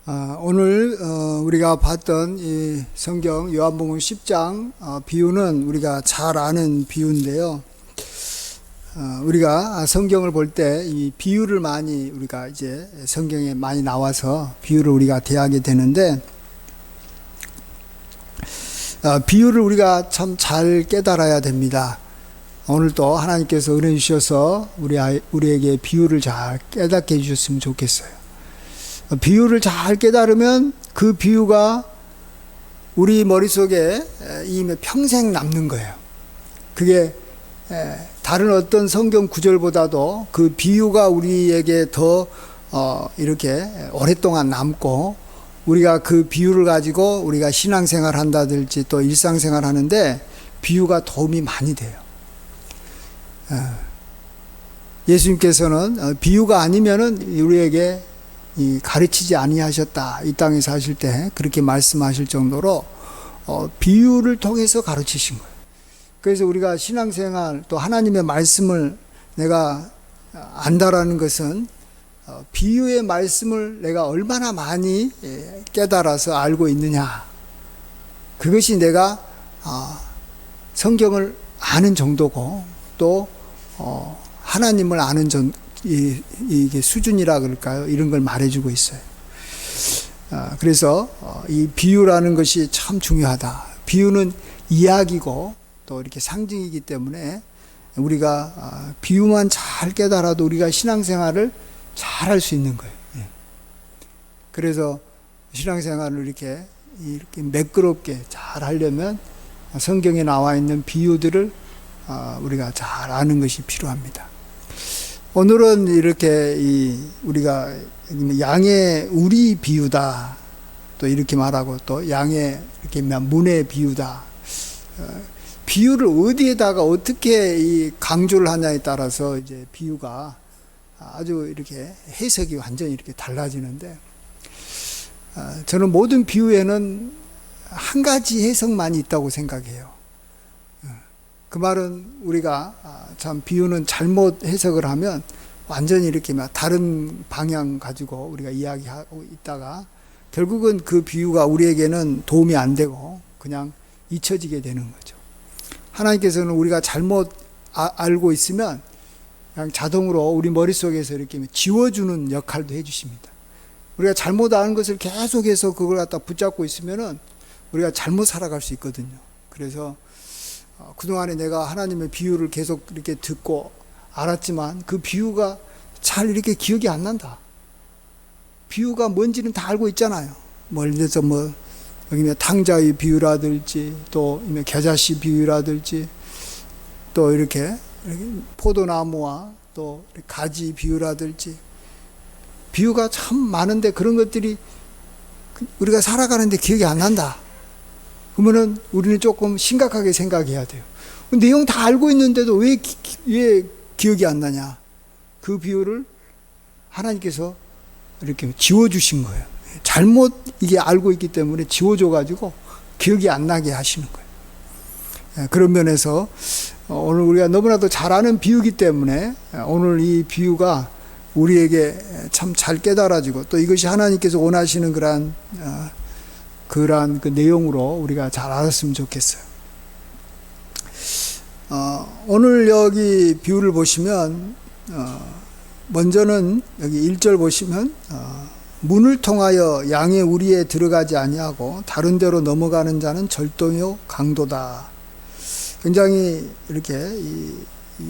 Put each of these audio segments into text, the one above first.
오늘 우리가 봤던 이 성경 요한복음 10장 비유는 우리가 잘 아는 비유인데요. 우리가 성경을 볼 때 이 비유를 많이 우리가 이제 성경에 많이 나와서 비유를 우리가 대하게 되는데, 비유를 우리가 참 잘 깨달아야 됩니다. 오늘도 하나님께서 은혜 주셔서 우리에게 비유를 잘 깨닫게 해주셨으면 좋겠어요. 비유를 잘 깨달으면 그 비유가 우리 머릿속에 이미 평생 남는 거예요. 그게 다른 어떤 성경 구절보다도 그 비유가 우리에게 더 이렇게 오랫동안 남고, 우리가 그 비유를 가지고 우리가 신앙생활 한다든지 또 일상생활 하는데 비유가 도움이 많이 돼요. 예수님께서는 비유가 아니면은 우리에게 가르치지 아니하셨다, 이 땅에 사실 때 그렇게 말씀하실 정도로 비유를 통해서 가르치신 거예요. 그래서 우리가 신앙생활 또 하나님의 말씀을 내가 안다라는 것은 비유의 말씀을 내가 얼마나 많이 깨달아서 알고 있느냐, 그것이 내가 성경을 아는 정도고 또 하나님을 아는 이게 수준이라 그럴까요? 이런 걸 말해주고 있어요. 그래서 이 비유라는 것이 참 중요하다. 비유는 이야기고 또 이렇게 상징이기 때문에 우리가 비유만 잘 깨달아도 우리가 신앙생활을 잘 할 수 있는 거예요. 그래서 신앙생활을 이렇게 매끄럽게 잘 하려면 성경에 나와 있는 비유들을 우리가 잘 아는 것이 필요합니다. 오늘은 이렇게 우리가 양의 우리 비유다, 또 이렇게 말하고, 또 양의 이렇게 문의 비유다. 비유를 어디에다가 어떻게 강조를 하냐에 따라서 이제 비유가 아주 이렇게 해석이 완전히 이렇게 달라지는데, 저는 모든 비유에는 한 가지 해석만 있다고 생각해요. 그 말은 우리가 참 비유는 잘못 해석을 하면 완전히 이렇게 다른 방향 가지고 우리가 이야기하고 있다가 결국은 그 비유가 우리에게는 도움이 안 되고 그냥 잊혀지게 되는 거죠. 하나님께서는 우리가 잘못 알고 있으면 그냥 자동으로 우리 머릿속에서 이렇게 지워주는 역할도 해주십니다. 우리가 잘못 아는 것을 계속해서 그걸 갖다 붙잡고 있으면은 우리가 잘못 살아갈 수 있거든요. 그래서 그동안에 내가 하나님의 비유를 계속 이렇게 듣고 알았지만 그 비유가 잘 이렇게 기억이 안 난다. 비유가 뭔지는 다 알고 있잖아요. 예를 들어서 여기 탕자의 비유라든지 또 겨자씨 비유라든지 또 이렇게 포도나무와 또 가지 비유라든지 비유가 참 많은데 그런 것들이 우리가 살아가는데 기억이 안 난다. 그러면은 우리는 조금 심각하게 생각해야 돼요. 내용 다 알고 있는데도 왜 기억이 안 나냐? 그 비유를 하나님께서 이렇게 지워주신 거예요. 잘못 이게 알고 있기 때문에 지워줘가지고 기억이 안 나게 하시는 거예요. 그런 면에서 오늘 우리가 너무나도 잘 아는 비유이기 때문에 오늘 이 비유가 우리에게 참 잘 깨달아지고 또 이것이 하나님께서 원하시는 그러한 그 내용으로 우리가 잘 알았으면 좋겠어요. 오늘 여기 비유를 보시면 먼저는 여기 1절 보시면 문을 통하여 양의 우리에 들어가지 아니하고 다른 데로 넘어가는 자는 절도요 강도다. 굉장히 이렇게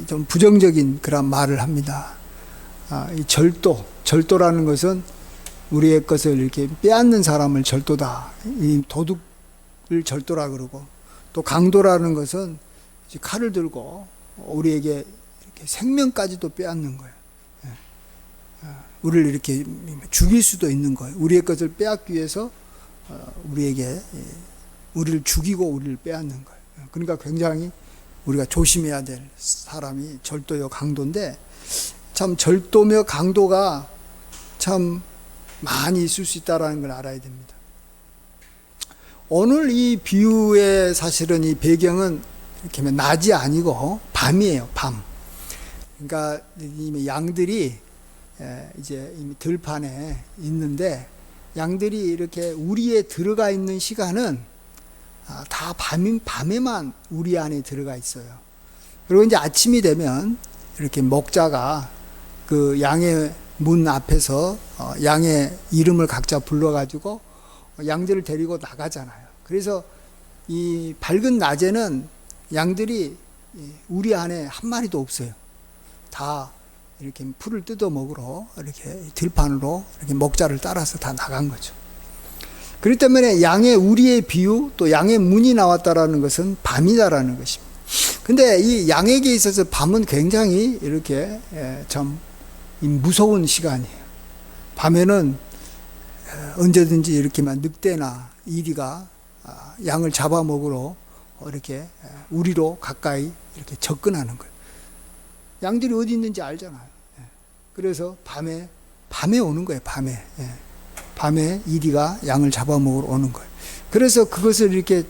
좀 부정적인 그런 말을 합니다. 이 절도라는 것은 우리의 것을 이렇게 빼앗는 사람을 절도다. 이 도둑을 절도라 그러고, 또 강도라는 것은 칼을 들고 우리에게 이렇게 생명까지도 빼앗는 거예요. 우리를 이렇게 죽일 수도 있는 거예요. 우리의 것을 빼앗기 위해서 우리를 죽이고 우리를 빼앗는 거예요. 그러니까 굉장히 우리가 조심해야 될 사람이 절도요 강도인데, 참 절도며 강도가 참 많이 있을 수 있다는 걸 알아야 됩니다. 오늘 이 비유의 사실은 이 배경은 이렇게 낮이 아니고 밤이에요. 밤. 그러니까 이미 양들이 이제 이미 들판에 있는데 양들이 이렇게 우리에 들어가 있는 시간은 다 밤에만 우리 안에 들어가 있어요. 그리고 이제 아침이 되면 이렇게 목자가 그 양의 문 앞에서 양의 이름을 각자 불러가지고 양들을 데리고 나가잖아요. 그래서 이 밝은 낮에는 양들이 우리 안에 한 마리도 없어요. 다 이렇게 풀을 뜯어 먹으러 이렇게 들판으로 이렇게 목자를 따라서 다 나간 거죠. 그렇기 때문에 양의 우리의 비유, 또 양의 문이 나왔다라는 것은 밤이다라는 것입니다. 근데 이 양에게 있어서 밤은 굉장히 이렇게 참 무서운 시간이에요. 밤에는 언제든지 이렇게만 늑대나 이리가 양을 잡아먹으러 이렇게 우리로 가까이 이렇게 접근하는 거예요. 양들이 어디 있는지 알잖아요. 그래서 밤에 오는 거예요. 밤에 이리가 양을 잡아먹으러 오는 거예요. 그래서 그것을 이렇게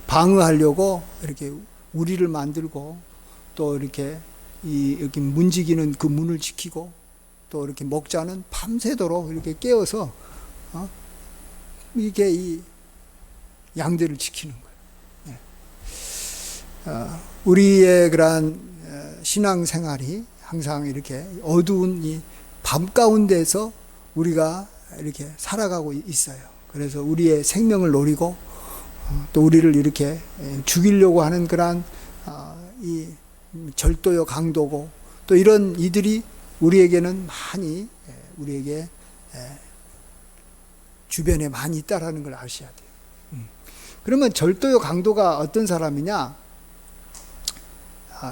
방어하려고 이렇게 우리를 만들고, 또 이렇게 이렇게 문지기는 그 문을 지키고, 또 이렇게 목자는 밤새도록 이렇게 깨어서 이게 이 양들을 지키는 거예요. 우리의 그러한 신앙생활이 항상 이렇게 어두운 이 밤 가운데서 우리가 이렇게 살아가고 있어요. 그래서 우리의 생명을 노리고 또 우리를 이렇게 죽이려고 하는 그러한 이 절도요 강도고, 또 이런 이들이 우리에게는 많이 우리에게 주변에 많이 있다라는 걸 아셔야 돼요. 그러면 절도요 강도가 어떤 사람이냐?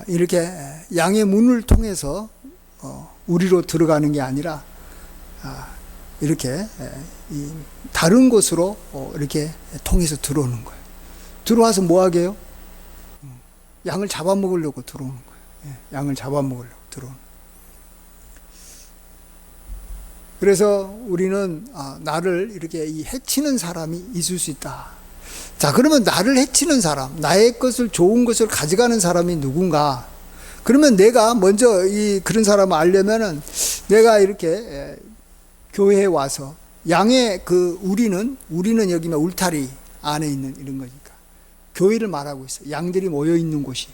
이렇게 양의 문을 통해서 우리로 들어가는 게 아니라 이렇게 다른 곳으로 이렇게 통해서 들어오는 거예요. 들어와서 뭐 하게요? 양을 잡아먹으려고 들어오는 거예요. 양을 잡아먹으려고 들어오는 거예요. 그래서 우리는 나를 이렇게 해치는 사람이 있을 수 있다. 자, 그러면 나를 해치는 사람, 나의 것을, 좋은 것을 가져가는 사람이 누군가? 그러면 내가 먼저 그런 사람을 알려면은 내가 이렇게 교회에 와서 양의 우리는 여기 울타리 안에 있는 이런 거니까 교회를 말하고 있어요. 양들이 모여 있는 곳이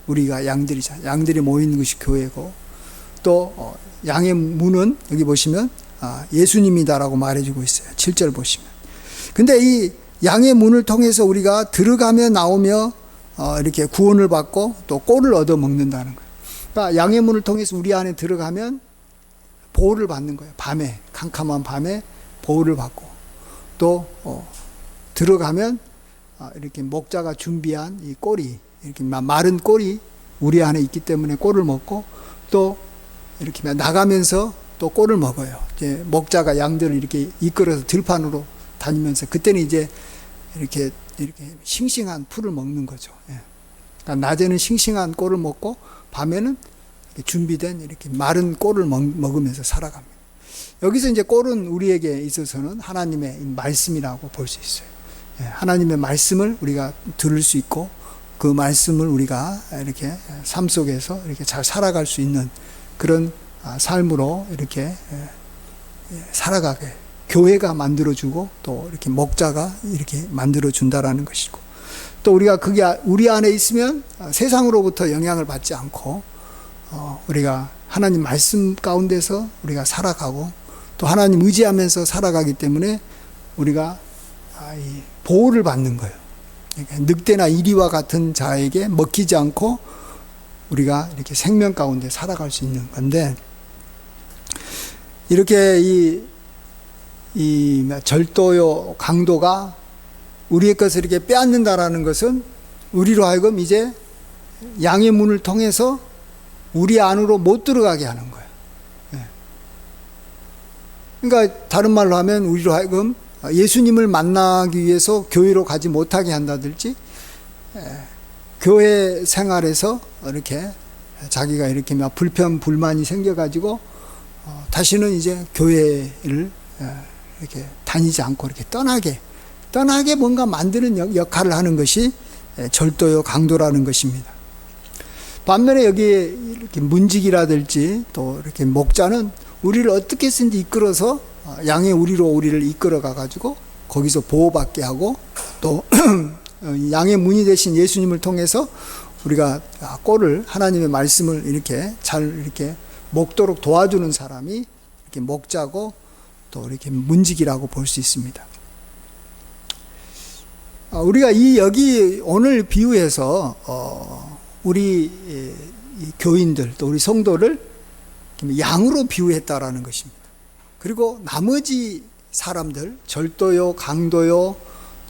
우리가 양들이잖아요. 양들이 모여 있는 것이 교회고, 또 양의 문은 여기 보시면 예수님이다라고 말해주고 있어요. 7절 보시면. 근데 이 양의 문을 통해서 우리가 들어가며 나오며 이렇게 구원을 받고 또 꼴을 얻어 먹는다는 거예요. 그러니까 양의 문을 통해서 우리 안에 들어가면 보호를 받는 거예요. 밤에, 캄캄한 밤에 보호를 받고, 또 들어가면 이렇게 목자가 준비한 이 꼴이, 이렇게 마른 꼴이 우리 안에 있기 때문에 꼴을 먹고, 또 이렇게 나가면서 또 꼴을 먹어요. 이제 목자가 양들을 이렇게 이끌어서 들판으로 다니면서, 그때는 이제 이렇게 싱싱한 풀을 먹는 거죠. 그러니까 낮에는 싱싱한 꼴을 먹고 밤에는 이렇게 준비된 이렇게 마른 꼴을 먹으면서 살아갑니다. 여기서 이제 꼴은 우리에게 있어서는 하나님의 말씀이라고 볼 수 있어요. 하나님의 말씀을 우리가 들을 수 있고, 그 말씀을 우리가 이렇게 삶 속에서 이렇게 잘 살아갈 수 있는 그런 삶으로 이렇게 살아가게 교회가 만들어주고, 또 이렇게 목자가 이렇게 만들어준다라는 것이고, 또 우리가 그게 우리 안에 있으면 세상으로부터 영향을 받지 않고 우리가 하나님 말씀 가운데서 우리가 살아가고, 또 하나님 의지하면서 살아가기 때문에 우리가 보호를 받는 거예요. 늑대나 이리와 같은 자에게 먹히지 않고 우리가 이렇게 생명 가운데 살아갈 수 있는 건데, 이렇게 이 절도요 강도가 우리의 것을 이렇게 빼앗는다라는 것은 우리로 하여금 이제 양의 문을 통해서 우리 안으로 못 들어가게 하는 거예요. 그러니까 다른 말로 하면 우리로 하여금 예수님을 만나기 위해서 교회로 가지 못하게 한다든지, 교회 생활에서 이렇게 자기가 이렇게 막 불만이 생겨가지고 다시는 이제 교회를 이렇게 다니지 않고 이렇게 떠나게 뭔가 만드는 역할을 하는 것이 절도요 강도라는 것입니다. 반면에 여기 이렇게 문지기라든지 또 이렇게 목자는 우리를 어떻게 해서든지 이끌어서 양의 우리로 우리를 이끌어 가가지고 거기서 보호받게 하고 또 양의 문이 되신 예수님을 통해서 우리가 꼴을 하나님의 말씀을 이렇게 잘 이렇게 먹도록 도와주는 사람이 이렇게 목자고 또 이렇게 문지기라고 볼 수 있습니다. 우리가 여기 오늘 비유해서 우리 교인들 또 우리 성도를 양으로 비유했다라는 것입니다. 그리고 나머지 사람들 절도요, 강도요,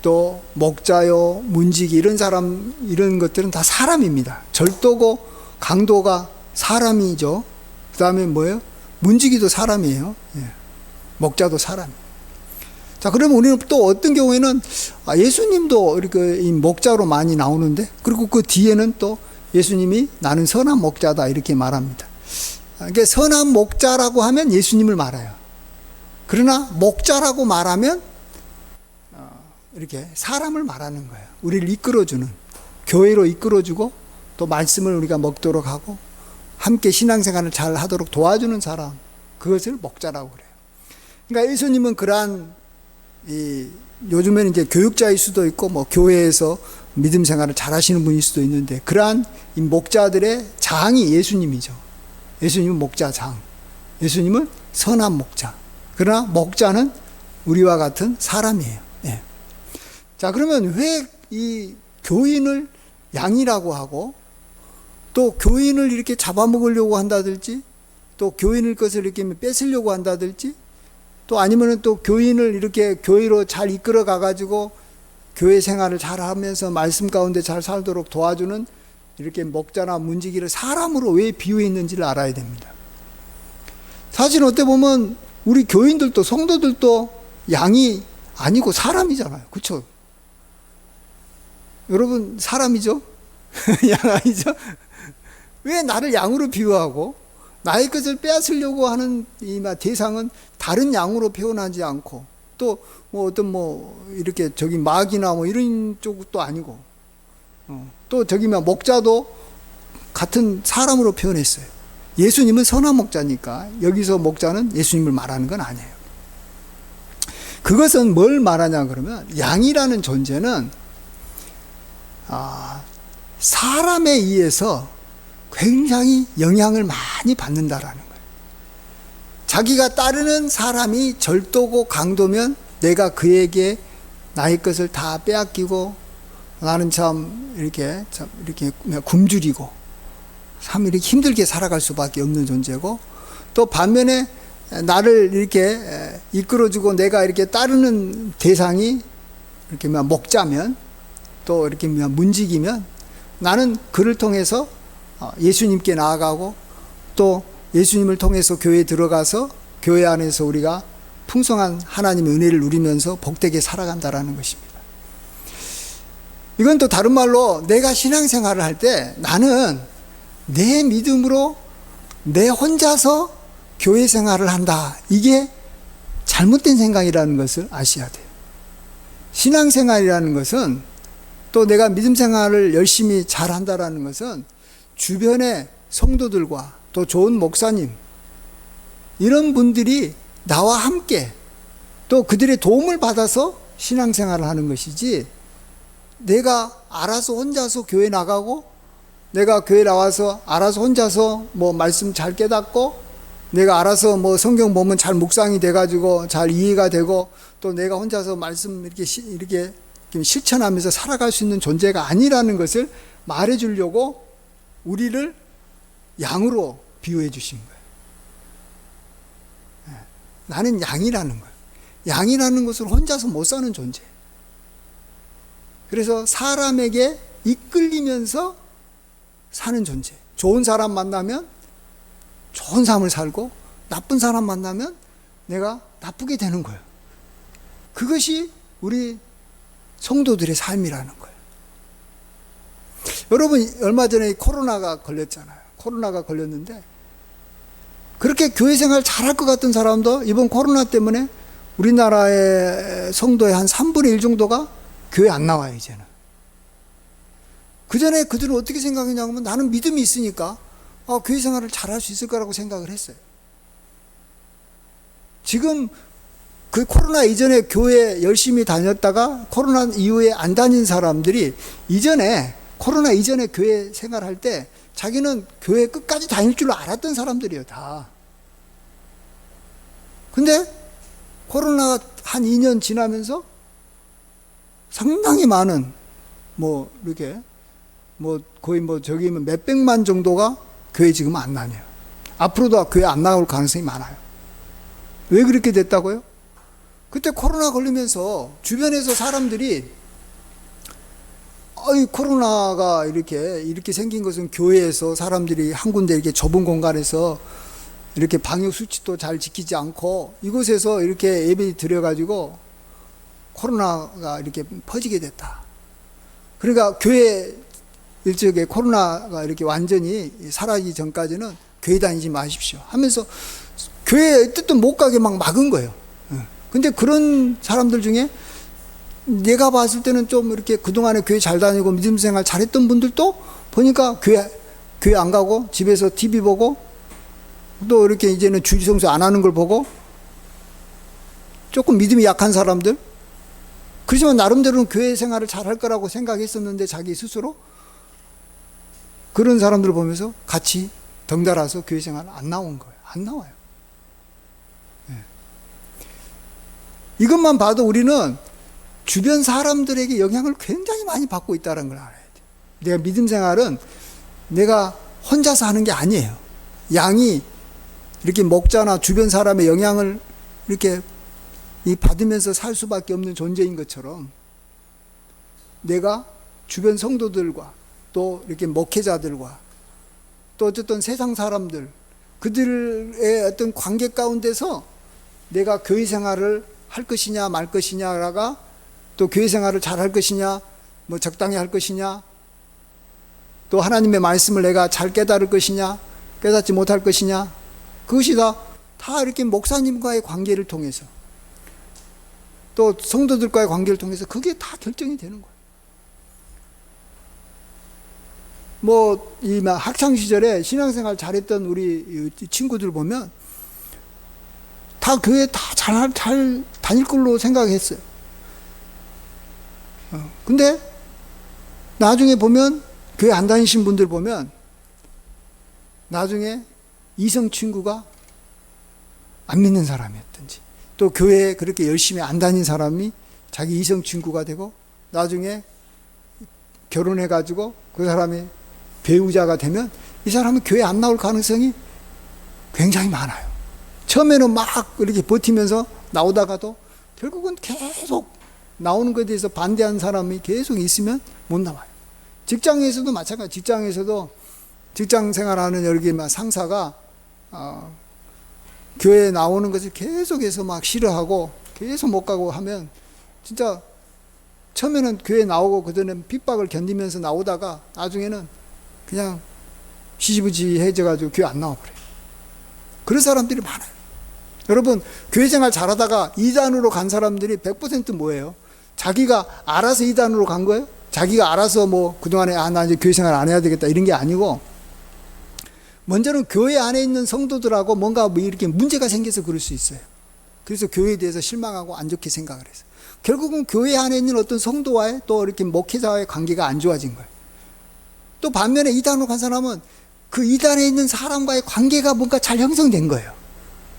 또 목자요, 문지기 이런 사람 이런 것들은 다 사람입니다. 절도고 강도가 사람이죠. 그 다음에 뭐예요? 문지기도 사람이에요. 예. 목자도 사람. 자, 그러면 우리는 또 어떤 경우에는 예수님도 이렇게 이 목자로 많이 나오는데, 그리고 그 뒤에는 또 예수님이 나는 선한 목자다 이렇게 말합니다. 그러니까 선한 목자라고 하면 예수님을 말해요. 그러나 목자라고 말하면 이렇게 사람을 말하는 거예요. 우리를 이끌어주는, 교회로 이끌어주고 또 말씀을 우리가 먹도록 하고 함께 신앙생활을 잘 하도록 도와주는 사람, 그것을 목자라고 그래요. 그러니까 예수님은 그러한 요즘에는 이제 교육자일 수도 있고 뭐 교회에서 믿음 생활을 잘 하시는 분일 수도 있는데, 그러한 이 목자들의 장이 예수님이죠. 예수님은 목자장, 예수님은 선한 목자. 그러나 목자는 우리와 같은 사람이에요. 예. 자, 그러면 왜 이 교인을 양이라고 하고 또 교인을 이렇게 잡아먹으려고 한다든지 또 교인의 것을 이렇게 뺏으려고 한다든지 또 아니면은 또 교인을 이렇게 교회로 잘 이끌어 가가지고 교회 생활을 잘 하면서 말씀 가운데 잘 살도록 도와주는 이렇게 목자나 문지기를 사람으로 왜 비유했는지를 알아야 됩니다. 사실 어떻게 보면 우리 교인들도 성도들도 양이 아니고 사람이잖아요. 그렇죠? 여러분 사람이죠? 양 아니죠? 왜 나를 양으로 비유하고 나의 것을 빼앗으려고 하는 이 대상은 다른 양으로 표현하지 않고 또 뭐 어떤 뭐 이렇게 저기 마귀나 뭐 이런 쪽도 아니고 또 저기 목자도 같은 사람으로 표현했어요. 예수님은 선한 목자니까 여기서 목자는 예수님을 말하는 건 아니에요. 그것은 뭘 말하냐 그러면 양이라는 존재는 사람에 의해서 굉장히 영향을 많이 받는다라는 거예요. 자기가 따르는 사람이 절도고 강도면 내가 그에게 나의 것을 다 빼앗기고 나는 참 이렇게 굶주리고 참 이렇게 힘들게 살아갈 수밖에 없는 존재고, 또 반면에 나를 이렇게 이끌어주고 내가 이렇게 따르는 대상이 이렇게 목자면 또 이렇게 문지기면 나는 그를 통해서 예수님께 나아가고 또 예수님을 통해서 교회에 들어가서 교회 안에서 우리가 풍성한 하나님의 은혜를 누리면서 복되게 살아간다라는 것입니다. 이건 또 다른 말로 내가 신앙생활을 할 때 나는 내 믿음으로 내 혼자서 교회 생활을 한다. 이게 잘못된 생각이라는 것을 아셔야 돼요. 신앙생활이라는 것은 또 내가 믿음 생활을 열심히 잘 한다라는 것은 주변의 성도들과 또 좋은 목사님 이런 분들이 나와 함께 또 그들의 도움을 받아서 신앙생활을 하는 것이지, 내가 알아서 혼자서 교회 나가고 내가 교회 나와서 알아서 혼자서 뭐 말씀 잘 깨닫고 내가 알아서 뭐 성경 보면 잘 묵상이 돼가지고 잘 이해가 되고 또 내가 혼자서 말씀 이렇게 실천하면서 살아갈 수 있는 존재가 아니라는 것을 말해주려고 우리를 양으로 비유해 주신 거예요. 나는 양이라는 거예요. 양이라는 것은 혼자서 못 사는 존재. 그래서 사람에게 이끌리면서 사는 존재. 좋은 사람 만나면 좋은 삶을 살고 나쁜 사람 만나면 내가 나쁘게 되는 거예요. 그것이 우리 성도들의 삶이라는 거예요. 여러분 얼마 전에 코로나가 걸렸잖아요. 코로나가 걸렸는데 그렇게 교회 생활 잘할 것 같은 사람도 이번 코로나 때문에 우리나라의 성도의 한 3분의 1 정도가 교회 안 나와요, 이제는. 그 전에 그들은 어떻게 생각했냐면 나는 믿음이 있으니까 교회 생활을 잘할 수 있을 거라고 생각을 했어요. 지금 그 코로나 이전에 교회 열심히 다녔다가 코로나 이후에 안 다닌 사람들이 코로나 이전에 교회 생활할 때 자기는 교회 끝까지 다닐 줄 알았던 사람들이에요, 다. 근데 코로나 한 2년 지나면서 상당히 많은 이렇게 거의 저기면 몇백만 정도가 교회 지금 안 다녀요. 앞으로도 교회 안 나올 가능성이 많아요. 왜 그렇게 됐다고요? 그때 코로나 걸리면서 주변에서 사람들이 코로나가 이렇게 생긴 것은 교회에서 사람들이 한 군데 이렇게 좁은 공간에서 이렇게 방역 수칙도 잘 지키지 않고 이곳에서 이렇게 예배 드려가지고 코로나가 이렇게 퍼지게 됐다. 그러니까 교회 일적에 코로나가 이렇게 완전히 사라지기 전까지는 교회 다니지 마십시오 하면서 교회에 어쨌든 못 가게 막 막은 거예요. 근데 그런 사람들 중에 내가 봤을 때는 좀 이렇게 그동안에 교회 잘 다니고 믿음 생활 잘했던 분들도 보니까 교회 안 가고 집에서 TV 보고 또 이렇게 이제는 주일성수 안 하는 걸 보고 조금 믿음이 약한 사람들, 그렇지만 나름대로는 교회 생활을 잘할 거라고 생각했었는데 자기 스스로 그런 사람들을 보면서 같이 덩달아서 교회 생활 안 나온 거예요. 안 나와요. 이것만 봐도 우리는 주변 사람들에게 영향을 굉장히 많이 받고 있다는 걸 알아야 돼요. 내가 믿음 생활은 내가 혼자서 하는 게 아니에요. 양이 이렇게 먹자나 주변 사람의 영향을 이렇게 받으면서 살 수밖에 없는 존재인 것처럼 내가 주변 성도들과 또 이렇게 목회자들과 또 어쨌든 세상 사람들, 그들의 어떤 관계 가운데서 내가 교회 생활을 할 것이냐 말 것이냐가 또 교회 생활을 잘 할 것이냐 적당히 할 것이냐 또 하나님의 말씀을 내가 잘 깨달을 것이냐 깨닫지 못할 것이냐, 그것이 다 이렇게 목사님과의 관계를 통해서 또 성도들과의 관계를 통해서 그게 다 결정이 되는 거예요. 이 학창시절에 신앙생활 잘했던 우리 친구들 보면 다 교회 다 잘 다닐 걸로 생각했어요. 근데 나중에 보면 교회 안 다니신 분들 보면 나중에 이성 친구가 안 믿는 사람이었든지 또 교회에 그렇게 열심히 안 다닌 사람이 자기 이성 친구가 되고 나중에 결혼해가지고 그 사람이 배우자가 되면 이 사람은 교회 안 나올 가능성이 굉장히 많아요. 처음에는 막 이렇게 버티면서 나오다가도 결국은 계속 나오는 것에 대해서 반대하는 사람이 계속 있으면 못 나와요. 직장에서도 마찬가지. 직장에서도 직장 생활하는 여기 상사가 교회에 나오는 것을 계속해서 막 싫어하고 계속 못 가고 하면 진짜 처음에는 교회 나오고 그전에 핍박을 견디면서 나오다가 나중에는 그냥 시시부지해져가지고 교회 안 나와버려요. 그런 사람들이 많아요. 여러분, 교회 생활 잘하다가 이단으로 간 사람들이 100% 뭐예요? 자기가 알아서 이단으로 간 거예요? 자기가 알아서 그동안에 나 이제 교회 생활 안 해야 되겠다 이런 게 아니고 먼저는 교회 안에 있는 성도들하고 뭔가 이렇게 문제가 생겨서 그럴 수 있어요. 그래서 교회에 대해서 실망하고 안 좋게 생각을 해서 결국은 교회 안에 있는 어떤 성도와의 또 이렇게 목회자와의 관계가 안 좋아진 거예요. 또 반면에 이단으로 간 사람은 그 이단에 있는 사람과의 관계가 뭔가 잘 형성된 거예요.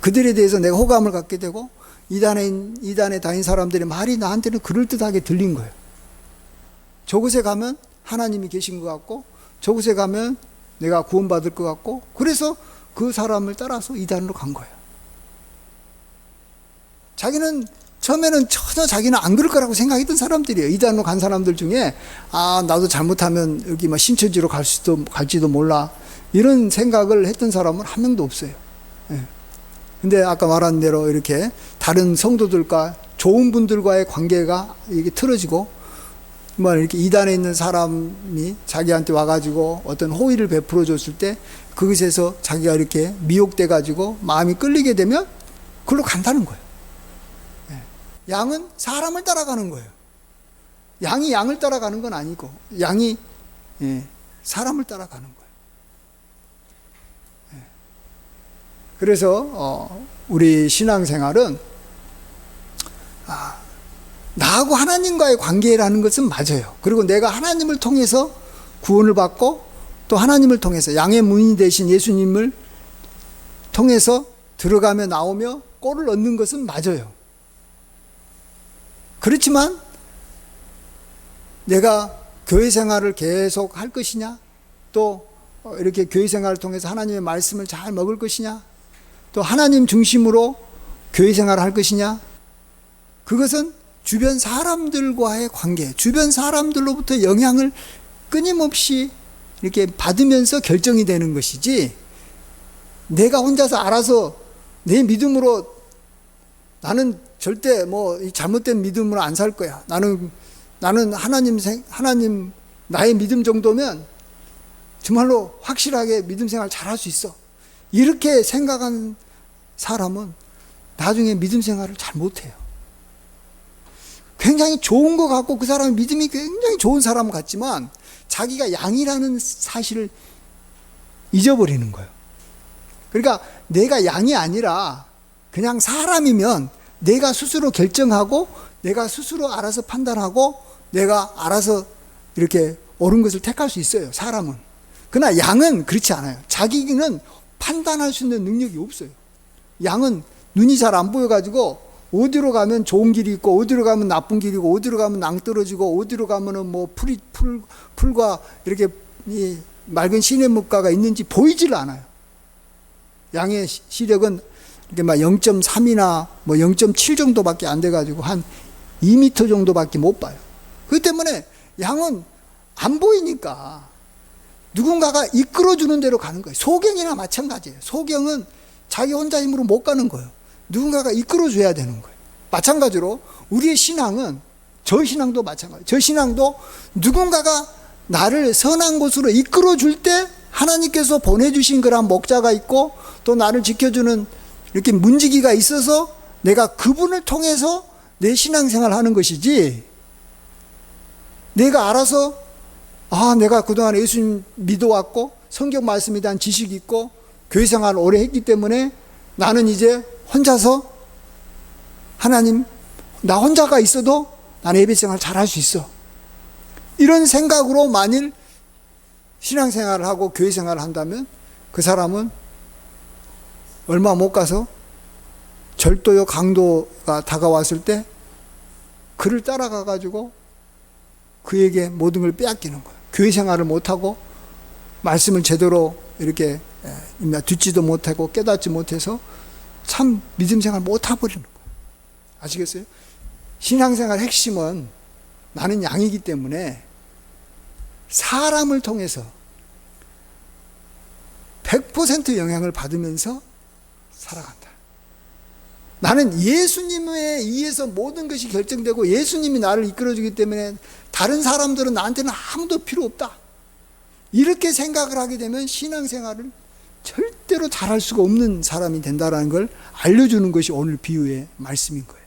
그들에 대해서 내가 호감을 갖게 되고 이단에 다닌 사람들의 말이 나한테는 그럴듯하게 들린 거예요. 저곳에 가면 하나님이 계신 것 같고 저곳에 가면 내가 구원받을 것 같고 그래서 그 사람을 따라서 이단으로 간 거예요. 자기는 처음에는 전혀 자기는 안 그럴 거라고 생각했던 사람들이에요. 이단으로 간 사람들 중에 나도 잘못하면 여기 신천지로 갈지도 몰라 이런 생각을 했던 사람은 한 명도 없어요. 예. 근데 아까 말한 대로 이렇게 다른 성도들과 좋은 분들과의 관계가 이게 틀어지고 이렇게 이단에 있는 사람이 자기한테 와가지고 어떤 호의를 베풀어 줬을 때 그것에서 자기가 이렇게 미혹돼 가지고 마음이 끌리게 되면 그걸로 간다는 거예요. 양은 사람을 따라가는 거예요. 양이 양을 따라가는 건 아니고 양이 사람을 따라가는 거예요. 그래서 우리 신앙생활은 나하고 하나님과의 관계라는 것은 맞아요. 그리고 내가 하나님을 통해서 구원을 받고 또 하나님을 통해서 양의 문이 되신 예수님을 통해서 들어가며 나오며 꼴을 얻는 것은 맞아요. 그렇지만 내가 교회 생활을 계속 할 것이냐, 또 이렇게 교회 생활을 통해서 하나님의 말씀을 잘 먹을 것이냐, 또 하나님 중심으로 교회 생활을 할 것이냐, 그것은 주변 사람들과의 관계, 주변 사람들로부터 영향을 끊임없이 이렇게 받으면서 결정이 되는 것이지, 내가 혼자서 알아서 내 믿음으로 나는 절대 잘못된 믿음으로 안 살 거야. 나는 하나님 나의 믿음 정도면 정말로 확실하게 믿음 생활 잘할 수 있어. 이렇게 생각한 사람은 나중에 믿음 생활을 잘 못해요. 굉장히 좋은 것 같고 그 사람의 믿음이 굉장히 좋은 사람 같지만 자기가 양이라는 사실을 잊어버리는 거예요. 그러니까 내가 양이 아니라 그냥 사람이면 내가 스스로 결정하고 내가 스스로 알아서 판단하고 내가 알아서 이렇게 옳은 것을 택할 수 있어요. 사람은. 그러나 양은 그렇지 않아요. 자기는 판단할 수 있는 능력이 없어요. 양은 눈이 잘 안 보여가지고 어디로 가면 좋은 길이 있고 어디로 가면 나쁜 길이고 어디로 가면 낭떠러지고 어디로 가면은 풀과 이렇게 이 맑은 시냇물가가 있는지 보이질 않아요. 양의 시력은 이렇게 막 0.3이나 0.7 정도밖에 안 돼가지고 한 2m 정도밖에 못 봐요. 그렇기 때문에 양은 안 보이니까 누군가가 이끌어주는 대로 가는 거예요. 소경이나 마찬가지예요. 소경은 자기 혼자 힘으로 못 가는 거예요. 누군가가 이끌어줘야 되는 거예요. 마찬가지로 우리의 신앙은, 저 신앙도 마찬가지예요. 저 신앙도 누군가가 나를 선한 곳으로 이끌어줄 때 하나님께서 보내주신 그런 목자가 있고 또 나를 지켜주는 이렇게 문지기가 있어서 내가 그분을 통해서 내 신앙생활을 하는 것이지, 내가 알아서 내가 그동안 예수님 믿어왔고 성경 말씀에 대한 지식이 있고 교회 생활을 오래 했기 때문에 나는 이제 혼자서 하나님, 나 혼자가 있어도 나는 예배 생활을 잘 할 수 있어. 이런 생각으로 만일 신앙생활을 하고 교회 생활을 한다면 그 사람은 얼마 못 가서 절도요 강도가 다가왔을 때 그를 따라가 가지고 그에게 모든 걸 빼앗기는 거예요. 교회 생활을 못하고 말씀을 제대로 이렇게 듣지도 못하고 깨닫지 못해서 참 믿음 생활 못하고 버리는 거예요. 아시겠어요? 신앙생활 핵심은 나는 양이기 때문에 사람을 통해서 100% 영향을 받으면서 살아간다. 나는 예수님에 의해서 모든 것이 결정되고 예수님이 나를 이끌어주기 때문에 다른 사람들은 나한테는 아무도 필요 없다. 이렇게 생각을 하게 되면 신앙생활을 절대로 잘할 수가 없는 사람이 된다는 걸 알려주는 것이 오늘 비유의 말씀인 거예요.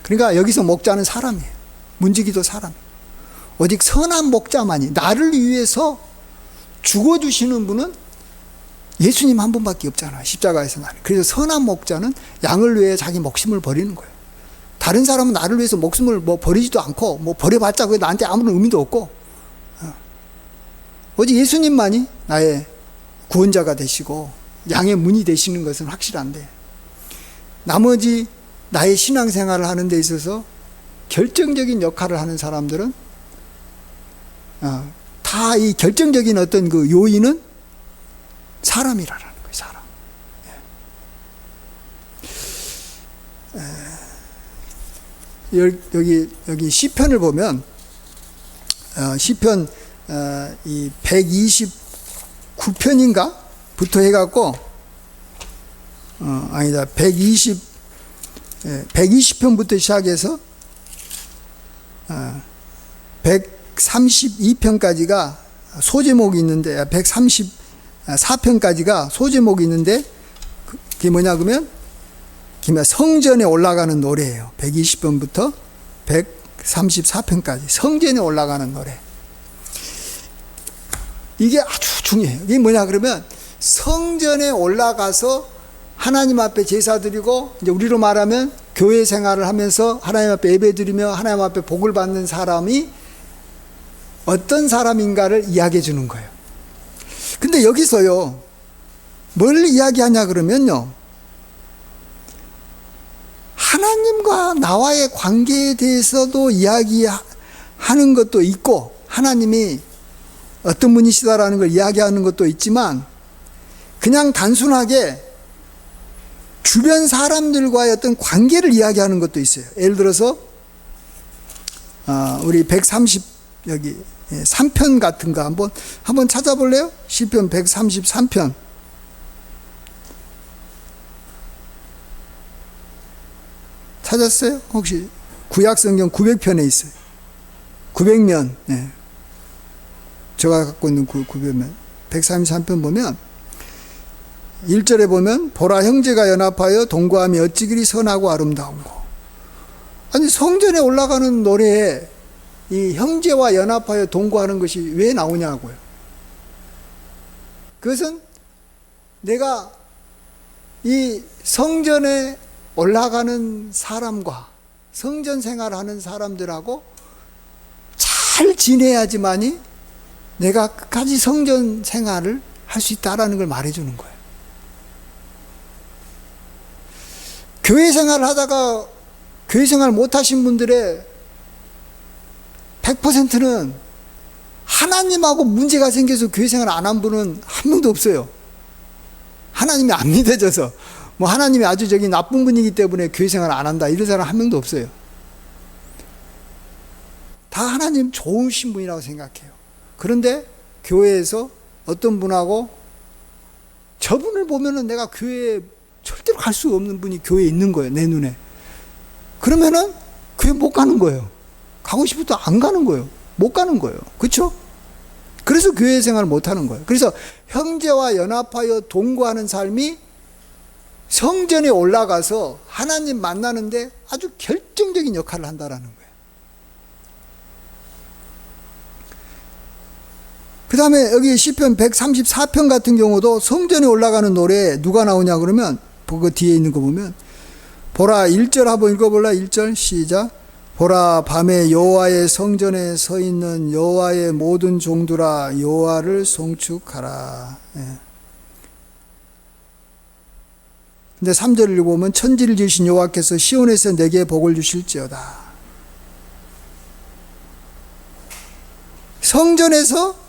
그러니까 여기서 목자는 사람이에요. 문지기도 사람이에요. 오직 선한 목자만이, 나를 위해서 죽어주시는 분은 예수님 한 분밖에 없잖아요. 십자가에서 나를. 그래서 선한 목자는 양을 위해 자기 목숨을 버리는 거예요. 다른 사람은 나를 위해서 목숨을 버리지도 않고 버려봤자 그게 나한테 아무런 의미도 없고, 오직 예수님만이 나의 구원자가 되시고 양의 문이 되시는 것은 확실한데, 나머지 나의 신앙생활을 하는 데 있어서 결정적인 역할을 하는 사람들은 다 이 결정적인 어떤 그 요인은 사람이라는 거예요. 사람. 여기 시편을 보면 시편 이 129편인가 부터 해갖고 아니다 120편부터 시작해서 132편까지가 소제목이 있는데 134편까지가 소제목이 있는데 그게 뭐냐 그러면 성전에 올라가는 노래예요. 120편부터 134편까지 성전에 올라가는 노래. 이게 아주 중요해요. 이게 뭐냐 그러면 성전에 올라가서 하나님 앞에 제사 드리고, 이제 우리로 말하면 교회 생활을 하면서 하나님 앞에 예배 드리며 하나님 앞에 복을 받는 사람이 어떤 사람인가를 이야기해 주는 거예요. 근데 여기서요, 뭘 이야기하냐 그러면요, 하나님과 나와의 관계에 대해서도 이야기하는 것도 있고, 하나님이 어떤 분이시다라는 걸 이야기하는 것도 있지만, 그냥 단순하게 주변 사람들과의 어떤 관계를 이야기하는 것도 있어요. 예를 들어서 우리 130 여기 3편 같은 거 한번 찾아볼래요? 시편 133편. 찾았어요? 혹시 구약성경 900편에 있어요. 900면. 네. 제가 갖고 있는 900면 133편 보면 1절에 보면 보라 형제가 연합하여 동거함이 어찌 그리 선하고 아름다운고. 아니 성전에 올라가는 노래에 이 형제와 연합하여 동거하는 것이 왜 나오냐고요. 그것은 내가 이 성전에 올라가는 사람과 성전 생활하는 사람들하고 잘 지내야지만이 내가 끝까지 성전 생활을 할 수 있다라는 걸 말해주는 거예요. 교회 생활을 하다가 교회 생활 못하신 분들의 100%는 하나님하고 문제가 생겨서 교회 생활 안 한 분은 한 명도 없어요. 하나님이 안 믿어져서, 뭐 하나님이 아주 저기 나쁜 분이기 때문에 교회 생활 안 한다, 이런 사람 한 명도 없어요. 다 하나님 좋으신 분이라고 생각해요. 그런데 교회에서 어떤 분하고 저분을 보면은 내가 교회에 절대로 갈 수 없는 분이 교회에 있는 거예요, 내 눈에. 그러면은 교회 못 가는 거예요. 가고 싶어도 안 가는 거예요. 못 가는 거예요. 그렇죠? 그래서 교회 생활을 못 하는 거예요. 그래서 형제와 연합하여 동거하는 삶이 성전에 올라가서 하나님 만나는데 아주 결정적인 역할을 한다라는 거예요. 그 다음에 여기 시편 134편 같은 경우도 성전에 올라가는 노래에 누가 나오냐 그러면 그 뒤에 있는 거 보면 보라 1절 한번 읽어볼라. 1절 시작. 보라 밤에 여호와의 성전에 서 있는 여호와의 모든 종들아 여호와를 송축하라. 예. 근데 3절을 읽어보면 천지를 지으신 여호와께서 시온에서 내게 복을 주실지어다. 성전에서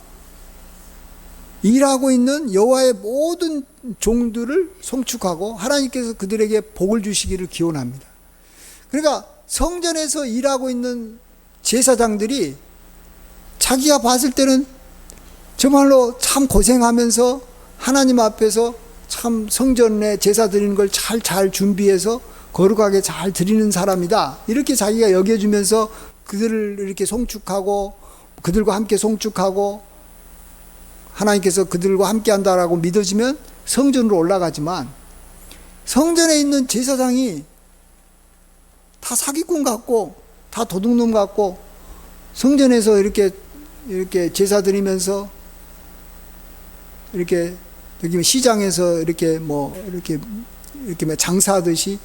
일하고 있는 여호와의 모든 종들을 송축하고 하나님께서 그들에게 복을 주시기를 기원합니다. 그러니까 성전에서 일하고 있는 제사장들이 자기가 봤을 때는 정말로 참 고생하면서 하나님 앞에서 참 성전에 제사 드리는 걸 잘 준비해서 거룩하게 잘 드리는 사람이다, 이렇게 자기가 여겨주면서 그들을 이렇게 송축하고 그들과 함께 송축하고 하나님께서 그들과 함께 한다라고 믿어지면 성전으로 올라가지만, 성전에 있는 제사장이 다 사기꾼 같고 다 도둑놈 같고 성전에서 이렇게 제사 드리면서 이렇게 여기 시장에서 이렇게 이렇게 장사하듯이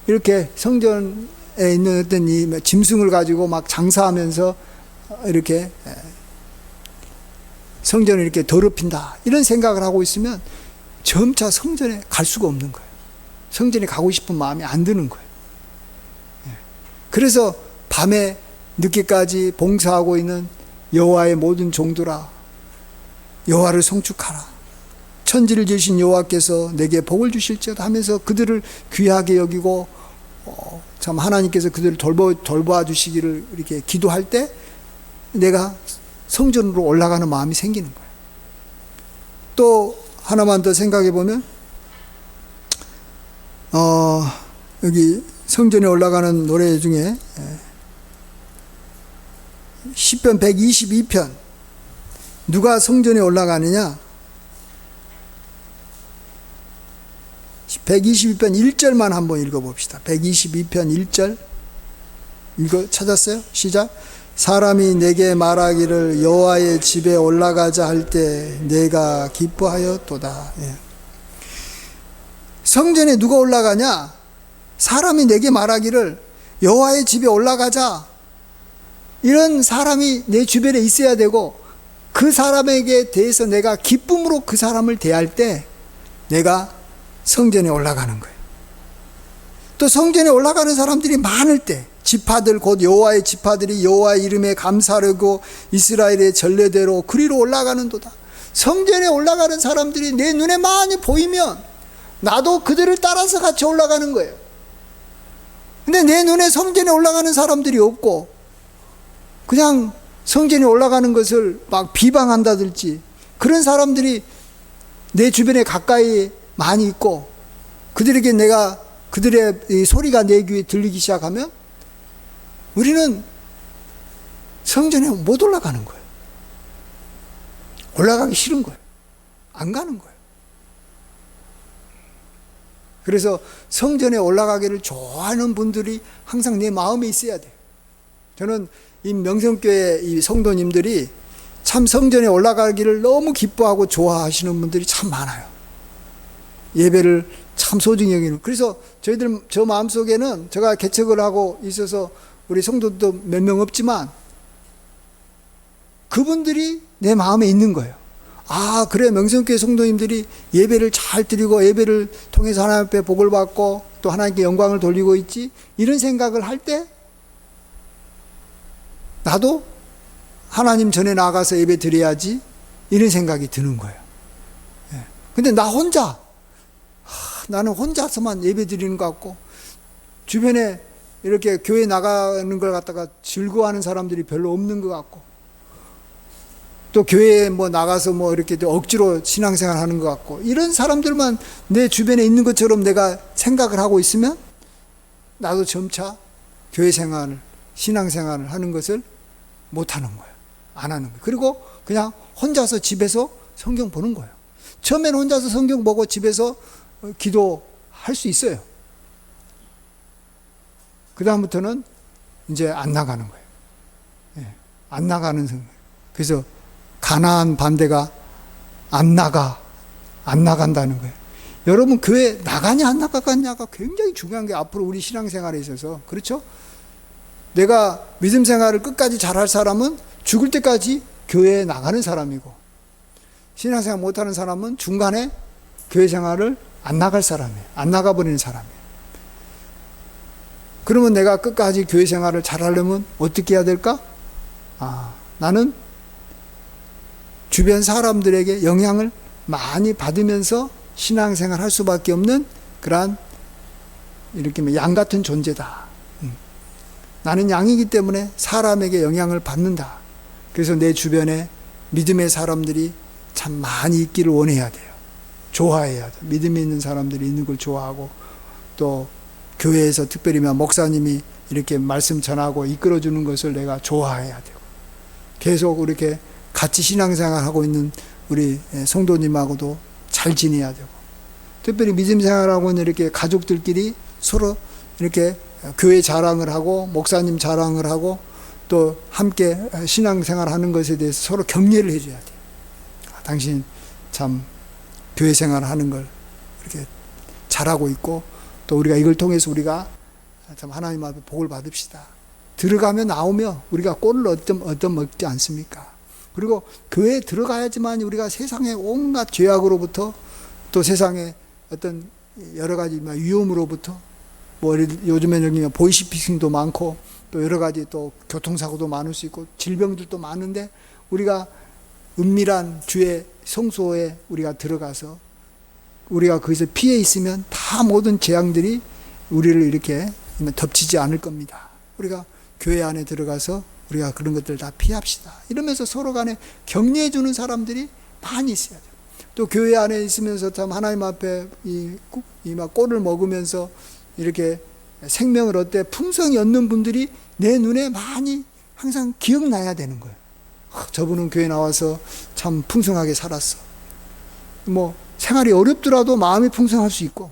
이렇게 성전에 있는 어떤 이 짐승을 가지고 막 장사하면서 이렇게 성전을 이렇게 더럽힌다, 이런 생각을 하고 있으면 점차 성전에 갈 수가 없는 거예요. 성전에 가고 싶은 마음이 안 드는 거예요. 그래서 밤에 늦게까지 봉사하고 있는 여호와의 모든 종들아 여호와를 송축하라. 천지를 지으신 여호와께서 내게 복을 주실지어다 하면서 그들을 귀하게 여기고 참 하나님께서 그들을 돌봐 주시기를 이렇게 기도할 때 내가 성전으로 올라가는 마음이 생기는 거예요. 또 하나만 더 생각해 보면 여기 성전에 올라가는 노래 중에 시편 122편 누가 성전에 올라가느냐, 122편 1절만 한번 읽어봅시다. 122편 1절 찾았어요? 시작. 사람이 내게 말하기를 여호와의 집에 올라가자 할 때 내가 기뻐하였도다. 예. 성전에 누가 올라가냐? 사람이 내게 말하기를 여호와의 집에 올라가자. 이런 사람이 내 주변에 있어야 되고, 그 사람에게 대해서 내가 기쁨으로 그 사람을 대할 때 내가 성전에 올라가는 거예요. 또 성전에 올라가는 사람들이 많을 때, 지파들 곧 여호와의 지파들이 여호와의 이름에 감사하고 이스라엘의 전례대로 그리로 올라가는도다. 성전에 올라가는 사람들이 내 눈에 많이 보이면 나도 그들을 따라서 같이 올라가는 거예요. 근데 내 눈에 성전에 올라가는 사람들이 없고 그냥 성전에 올라가는 것을 막 비방한다든지 그런 사람들이 내 주변에 가까이 많이 있고, 그들에게 내가 그들의 이 소리가 내 귀에 들리기 시작하면 우리는 성전에 못 올라가는 거예요. 올라가기 싫은 거예요. 안 가는 거예요. 그래서 성전에 올라가기를 좋아하는 분들이 항상 내 마음에 있어야 돼요. 저는 이 명성교회 이 성도님들이 참 성전에 올라가기를 너무 기뻐하고 좋아하시는 분들이 참 많아요. 예배를 참 소중히 여기는. 그래서 저 마음속에는 제가 개척을 하고 있어서 우리 성도도 몇 명 없지만 그분들이 내 마음에 있는 거예요. 아, 그래, 명성교회 성도님들이 예배를 잘 드리고 예배를 통해서 하나님 앞에 복을 받고 또 하나님께 영광을 돌리고 있지, 이런 생각을 할 때 나도 하나님 전에 나가서 예배 드려야지, 이런 생각이 드는 거예요. 근데 나 혼자, 나는 혼자서만 예배 드리는 것 같고 주변에 이렇게 교회 나가는 걸 갖다가 즐거워하는 사람들이 별로 없는 것 같고, 또 교회에 뭐 나가서 뭐 이렇게 억지로 신앙생활 하는 것 같고, 이런 사람들만 내 주변에 있는 것처럼 내가 생각을 하고 있으면 나도 점차 교회 생활을, 신앙생활을 하는 것을 못 하는 거예요. 안 하는 거예요. 그리고 그냥 혼자서 집에서 성경 보는 거예요. 처음에는 혼자서 성경 보고 집에서 기도할 수 있어요. 그 다음부터는 이제 안 나가는 거예요. 안 나가는 성경. 그래서 가나안 반대가 안 나간다는 거예요. 여러분, 교회 나가냐 안 나가냐가 굉장히 중요한 게 앞으로 우리 신앙생활에 있어서, 그렇죠? 내가 믿음 생활을 끝까지 잘할 사람은 죽을 때까지 교회에 나가는 사람이고, 신앙생활 못하는 사람은 중간에 교회 생활을 안 나갈 사람이에요. 안 나가버리는 사람이에요. 그러면 내가 끝까지 교회 생활을 잘하려면 어떻게 해야 될까? 나는 주변 사람들에게 영향을 많이 받으면서 신앙생활 할 수밖에 없는 그러한 이렇게 양 같은 존재다. 나는 양이기 때문에 사람에게 영향을 받는다. 그래서 내 주변에 믿음의 사람들이 참 많이 있기를 원해야 돼요. 좋아해야 돼요. 믿음이 있는 사람들이 있는 걸 좋아하고, 또 교회에서 특별히 목사님이 이렇게 말씀 전하고 이끌어주는 것을 내가 좋아해야 되고, 계속 이렇게 같이 신앙생활하고 있는 우리 성도님하고도 잘 지내야 되고, 특별히 믿음 생활하고 있는 이렇게 가족들끼리 서로 이렇게 교회 자랑을 하고 목사님 자랑을 하고 또 함께 신앙생활하는 것에 대해서 서로 격려를 해줘야 돼요. 당신 참 교회 생활하는 걸 이렇게 잘하고 있고, 또 우리가 이걸 통해서 우리가 참 하나님 앞에 복을 받읍시다. 들어가며 나오며 우리가 꼴을 얻어먹지 않습니까? 그리고 교회에 들어가야지만 우리가 세상의 온갖 죄악으로부터, 또 세상의 어떤 여러 가지 위험으로부터, 뭐 요즘에는 보이스피싱도 많고 또 여러 가지 또 교통사고도 많을 수 있고 질병들도 많은데, 우리가 은밀한 주의 성소에 우리가 들어가서 우리가 거기서 피해 있으면 다 모든 재앙들이 우리를 이렇게 덮치지 않을 겁니다. 우리가 교회 안에 들어가서 우리가 그런 것들 다 피합시다. 이러면서 서로 간에 격려해 주는 사람들이 많이 있어야 돼요. 또 교회 안에 있으면서 참 하나님 앞에 막 꼴을 먹으면서 이렇게 생명을 얻되 풍성히 얻는 분들이 내 눈에 많이 항상 기억나야 되는 거예요. 저분은 교회 나와서 참 풍성하게 살았어. 뭐 생활이 어렵더라도 마음이 풍성할 수 있고,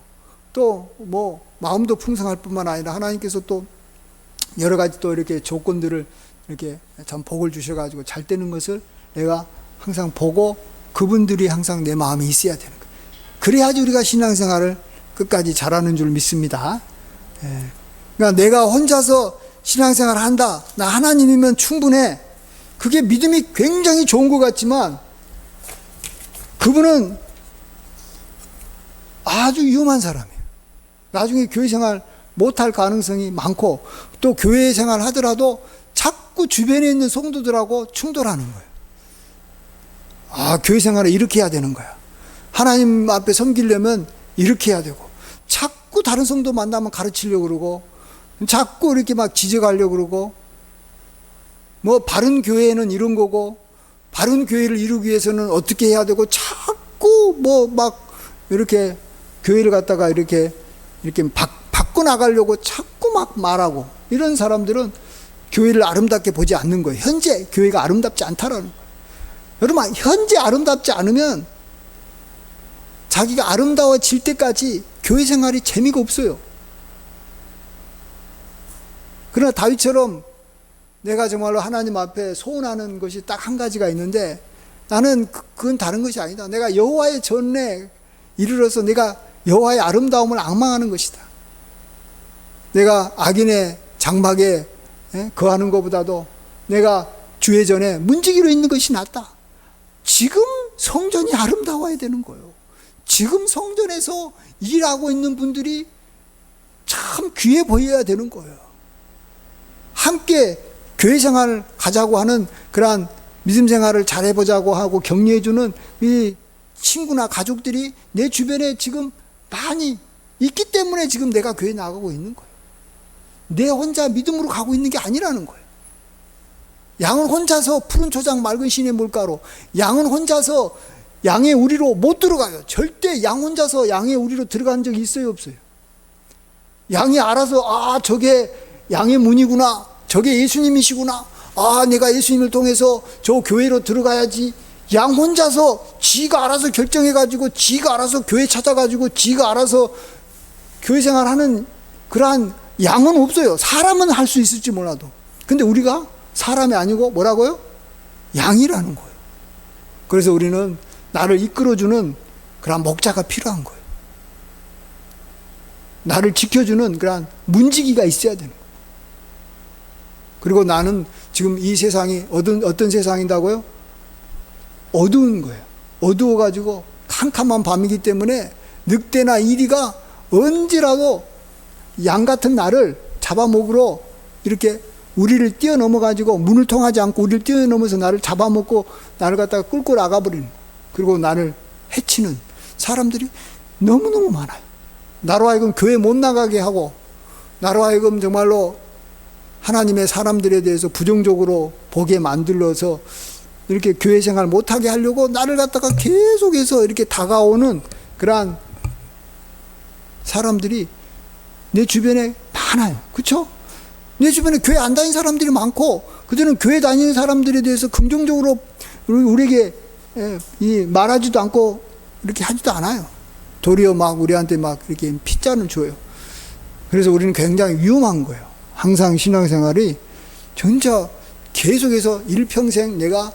또 뭐 마음도 풍성할 뿐만 아니라 하나님께서 또 여러 가지 또 이렇게 조건들을 이렇게 참 복을 주셔가지고 잘 되는 것을 내가 항상 보고, 그분들이 항상 내 마음에 있어야 되는 거예요. 그래야지 우리가 신앙생활을 끝까지 잘하는 줄 믿습니다. 그러니까 내가 혼자서 신앙생활을 한다, 나 하나님이면 충분해, 그게 믿음이 굉장히 좋은 것 같지만 그분은 아주 위험한 사람이에요. 나중에 교회 생활 못할 가능성이 많고, 또 교회 생활 하더라도 자꾸 주변에 있는 성도들하고 충돌하는 거예요. 교회 생활을 이렇게 해야 되는 거야, 하나님 앞에 섬기려면 이렇게 해야 되고, 자꾸 다른 성도 만나면 가르치려고 그러고, 자꾸 이렇게 막 지적하려고 그러고, 뭐 바른 교회는 이런 거고, 바른 교회를 이루기 위해서는 어떻게 해야 되고, 자꾸 뭐 막 이렇게 교회를 갖다가 이렇게 바꿔 나가려고 자꾸 막 말하고, 이런 사람들은 교회를 아름답게 보지 않는 거예요. 현재 교회가 아름답지 않다라는 거예요. 여러분, 현재 아름답지 않으면 자기가 아름다워질 때까지 교회 생활이 재미가 없어요. 그러나 다윗처럼 내가 정말로 하나님 앞에 소원하는 것이 딱 한 가지가 있는데, 나는 그건 다른 것이 아니다. 내가 여호와의 전에 이르러서 내가 여호와의 아름다움을 앙망하는 것이다. 내가 악인의 장막에 거하는 것보다도 내가 주의 전에 문지기로 있는 것이 낫다. 지금 성전이 아름다워야 되는 거예요. 지금 성전에서 일하고 있는 분들이 참 귀해 보여야 되는 거예요. 함께 교회 생활을 가자고 하는, 그러한 믿음 생활을 잘해보자고 하고 격려해주는 이 친구나 가족들이 내 주변에 지금 많이 있기 때문에 지금 내가 교회 나가고 있는 거예요. 내 혼자 믿음으로 가고 있는 게 아니라는 거예요. 양은 혼자서 푸른 초장 맑은 시내 물가로, 양은 혼자서 양의 우리로 못 들어가요. 절대 양 혼자서 양의 우리로 들어간 적이 있어요, 없어요? 양이 알아서 저게 양의 문이구나, 저게 예수님이시구나, 내가 예수님을 통해서 저 교회로 들어가야지. 양 혼자서 지가 알아서 결정해가지고, 지가 알아서 교회 찾아가지고, 지가 알아서 교회 생활하는 그러한 양은 없어요. 사람은 할 수 있을지 몰라도. 근데 우리가 사람이 아니고 뭐라고요? 양이라는 거예요. 그래서 우리는 나를 이끌어주는 그런 목자가 필요한 거예요. 나를 지켜주는 그런 문지기가 있어야 되는 거예요. 그리고 나는 지금 이 세상이 어떤 세상이다고요? 어두운 거예요. 어두워가지고 캄캄한 밤이기 때문에 늑대나 이리가 언제라도 양 같은 나를 잡아먹으러 이렇게 우리를 뛰어넘어가지고, 문을 통하지 않고 우리를 뛰어넘어서 나를 잡아먹고 나를 갖다가 끌고 나가버리는, 그리고 나를 해치는 사람들이 너무너무 많아요. 나로 하여금 교회 못 나가게 하고, 나로 하여금 정말로 하나님의 사람들에 대해서 부정적으로 보게 만들어서 이렇게 교회 생활 못하게 하려고 나를 갖다가 계속해서 이렇게 다가오는 그러한 사람들이 내 주변에 많아요. 그렇죠? 내 주변에 교회 안 다니는 사람들이 많고, 그들은 교회 다니는 사람들에 대해서 긍정적으로 우리에게 말하지도 않고 이렇게 하지도 않아요. 도리어 막 우리한테 막 이렇게 핏잔을 줘요. 그래서 우리는 굉장히 위험한 거예요. 항상 신앙생활이 진짜 계속해서 일평생 내가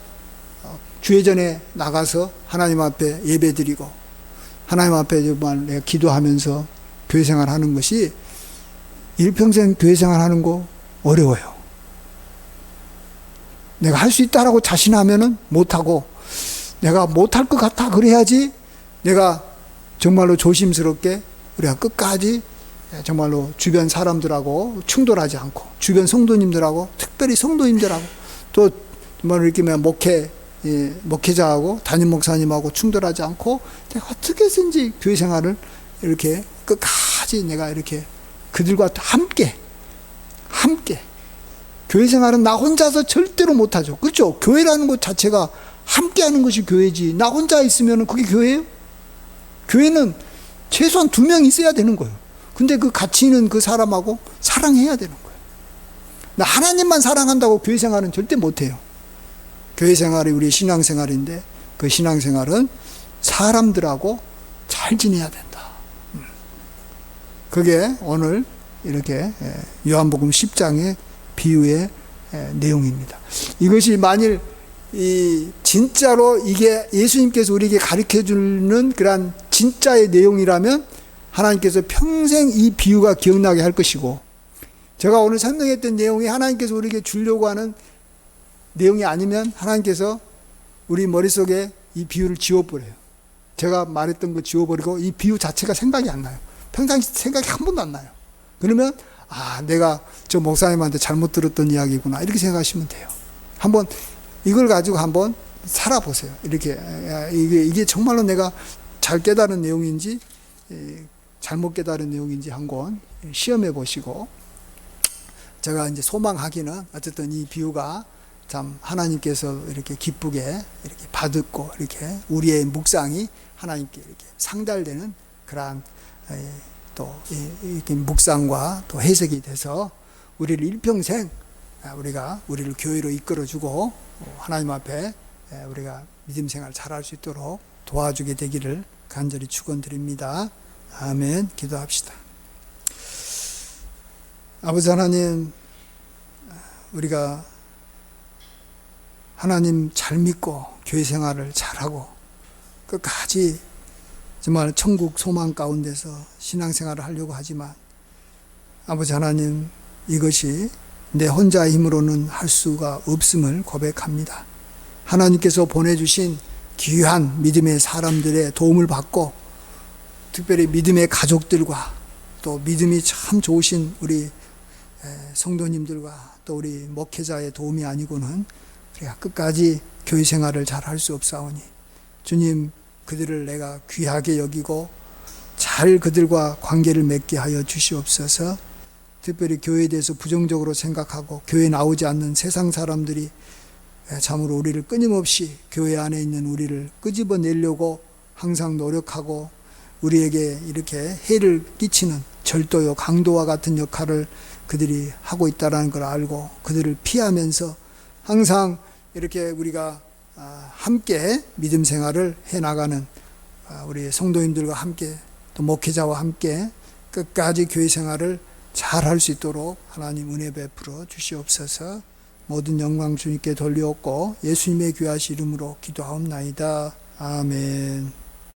주회전에 나가서 하나님 앞에 예배드리고, 하나님 앞에 정말 내가 기도하면서 교회 생활하는 것이, 일평생 교회 생활하는 거 어려워요. 내가 할 수 있다라고 자신하면은 못하고, 내가 못할 것 같아 그래야지 내가 정말로 조심스럽게 우리가 끝까지 정말로 주변 사람들하고 충돌하지 않고, 주변 성도님들하고, 특별히 성도님들하고, 또 정말 이렇게 목회자하고 담임 목사님하고 충돌하지 않고, 내가 어떻게 해서든지 교회 생활을 이렇게 끝까지 내가 이렇게 그들과 함께 교회 생활은 나 혼자서 절대로 못하죠. 그렇죠? 교회라는 것 자체가 함께 하는 것이 교회지, 나 혼자 있으면 그게 교회예요? 교회는 최소한 2명 있어야 되는 거예요. 근데 그 같이 있는 그 사람하고 사랑해야 되는 거예요. 나 하나님만 사랑한다고 교회 생활은 절대 못해요. 교회 생활이 우리 신앙생활인데, 그 신앙생활은 사람들하고 잘 지내야 된다. 그게 오늘 이렇게 요한복음 10장의 비유의 내용입니다. 이것이 만일 진짜로 이게 예수님께서 우리에게 가르쳐 주는 그런 진짜의 내용이라면 하나님께서 평생 이 비유가 기억나게 할 것이고, 제가 오늘 설명했던 내용이 하나님께서 우리에게 주려고 하는 내용이 아니면 하나님께서 우리 머릿속에 이 비유를 지워버려요. 제가 말했던 거 지워버리고 이 비유 자체가 생각이 안 나요. 평상시 생각이 한 번도 안 나요. 그러면 내가 저 목사님한테 잘못 들었던 이야기구나 이렇게 생각하시면 돼요. 한번 이걸 가지고 한번 살아보세요. 이렇게 이게 정말로 내가 잘 깨달은 내용인지 잘못 깨달은 내용인지 한번 시험해 보시고, 제가 이제 소망하기는 어쨌든 이 비유가 참 하나님께서 이렇게 기쁘게 이렇게 받았고, 이렇게 우리의 묵상이 하나님께 이렇게 상달되는 그러한 또 이렇게 묵상과 또 해석이 돼서 우리를 일평생 우리를 교회로 이끌어주고 하나님 앞에 우리가 믿음 생활 잘할 수 있도록 도와주게 되기를 간절히 축원드립니다. 아멘. 기도합시다. 아버지 하나님, 우리가 하나님 잘 믿고 교회 생활을 잘하고 끝까지 정말 천국 소망 가운데서 신앙생활을 하려고 하지만, 아버지 하나님, 이것이 내 혼자의 힘으로는 할 수가 없음을 고백합니다. 하나님께서 보내주신 귀한 믿음의 사람들의 도움을 받고, 특별히 믿음의 가족들과 또 믿음이 참 좋으신 우리 성도님들과 또 우리 목회자의 도움이 아니고는 우리가 끝까지 교회 생활을 잘 할 수 없사오니, 주님, 그들을 내가 귀하게 여기고 잘 그들과 관계를 맺게 하여 주시옵소서. 특별히 교회에 대해서 부정적으로 생각하고 교회에 나오지 않는 세상 사람들이 참으로 우리를 끊임없이 교회 안에 있는 우리를 끄집어내려고 항상 노력하고 우리에게 이렇게 해를 끼치는 절도요, 강도와 같은 역할을 그들이 하고 있다는 걸 알고 그들을 피하면서 항상 이렇게 우리가 함께 믿음 생활을 해나가는 우리 성도님들과 함께 또 목회자와 함께 끝까지 교회 생활을 잘 할 수 있도록 하나님 은혜 베풀어 주시옵소서. 모든 영광 주님께 돌리옵고 예수님의 귀하신 이름으로 기도하옵나이다. 아멘.